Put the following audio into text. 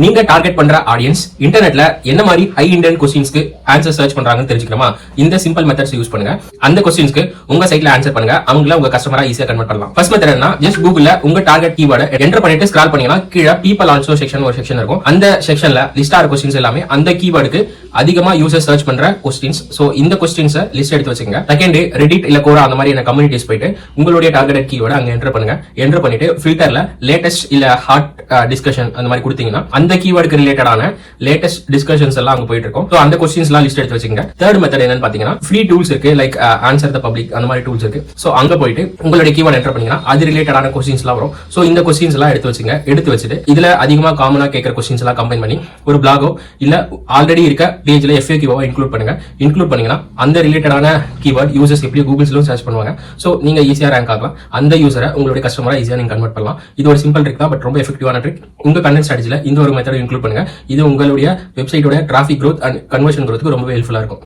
நீங்க டார்கெட் பண்ற ஆடியன்ஸ் இன்டர்நெட்ல என்ன மாதிரி ஹை இன்டென்ட் கொஸ்டின்ஸ்க்கு ஆன்சர் சர்ச் பண்றாங்கன்னு தெரிஞ்சுக்கணுமா? இந்த சிம்பிள் மெத்தட்ஸ் யூஸ் பண்ணுங்க. அந்த கொஸ்டின்ஸ்க்கு உங்க சைட்ல ஆன்சர் பண்ணுங்க. அவங்கள உங்க கஸ்டமரா ஈஸியா கன்வெர்ட் பண்ணலாம். ஃபர்ஸ்ட் மெத்தட் என்ன, ஜஸ்ட் கூகுள்ல உங்க டார்கெட் கீவேர்டை என்டர் பண்ணிட்டு ஸ்க்ரால் பண்ணீங்கன்னா கீழே பீப்பிள் ஆல்சோ செக்ஷன் ஒரு செக்ஷன் இருக்கும். அந்த செக்ஷன்ல லிஸ்ட் ஆகிற கொஸ்டின்ஸ் எல்லாமே அந்த கீவேர்டுக்கு அதிகமா யூசர் சர்ச் பண்ற கொஸ்டின்ஸ். சோ இந்த கொஸ்டின்ஸை லிஸ்ட் எடுத்து வச்சுக்கோங்க. செகண்ட், ரெடிட் இல்ல கோரா அந்த மாதிரி கம்யூனிட்டிஸ் போயிட்டு உங்களுடைய டார்கெட் கீவேர்டை அங்க என்டர் பண்ணுங்க. என்டர் பண்ணிட்டு ஃபில்டர்ல லேட்டஸ்ட் இல்ல ஹாட் டிஸ்கஷன் அந்த மாதிரி கொடுத்தீங்கன்னா அந்த கீவேர்டுக்கு ரிலேட்டடான லேட்டஸ்ட் டிஸ்கஷன்ஸ் எல்லாம் அங்க போயிட்டு இருக்கும். சோ அந்த கொஸ்டின்ஸ் எல்லாம் லிஸ்ட் எடுத்து வச்சுக்கோங்க. தேர்ட் மெத்தட் என்னன்னு பாத்தீங்கன்னா ஃப்ரீ டூல்ஸ் இருக்கு, லைக் ஆன்சர் த பப்ளிக் அந்த மாதிரி டூல்ஸ் இருக்கு. சோ அங்க போயிட்டு உங்களுடைய கீவேர்ட் என்டர் பண்ணீங்கன்னா அது ரிலேட்டடான கொஸ்டின்ஸ் எல்லாம் வரும். சோ இந்த கொஸ்டின்ஸ் எல்லாம் எடுத்து வச்சுங்க. எடுத்து வச்சுட்டு இதுல அதிகமா காமனா கேட்கிற கொஸ்டின்ஸ் எல்லாம் கம்பைன் பண்ணி ஒரு பிளாகோ இல்ல ஆல்ரெடி இருக்க பேஜ்ல FAQ இன்க்ளூட் பண்ணுங்க. இன்க்ளூட் பண்ணீங்கன்னா அந்த ரிலேட்டடான கீவேர்ட் யூசர்ஸ் எப்படி கூகுள்ஸ்லயும் சர்ச் பண்ணுவாங்க. சோ நீங்க ஈஸியா ரேங்க் ஆகலாம். அந்த யூசரை உங்களுடைய கஸ்டமரா ஈஸியா நீங்க கன்வெர்ட் பண்ணலாம். இது ஒரு சிம்பிள் ட்ரிக் தான், பட் ரொம்ப எஃபெக்டிவான ட்ரிக். உங்க கண்டென்ட் ஸ்ட்ராட்டஜில இந்த ஒரு மெத்தட் இன்க்ளூட் பண்ணுங்க. இது உங்களுடைய வெப்சைட்டோட டிராஃபிக் growth அண்ட் கன்வர்ஷன் growthக்கு ரொம்பவே ஹெல்ப்ஃபுல்லா இருக்கும்.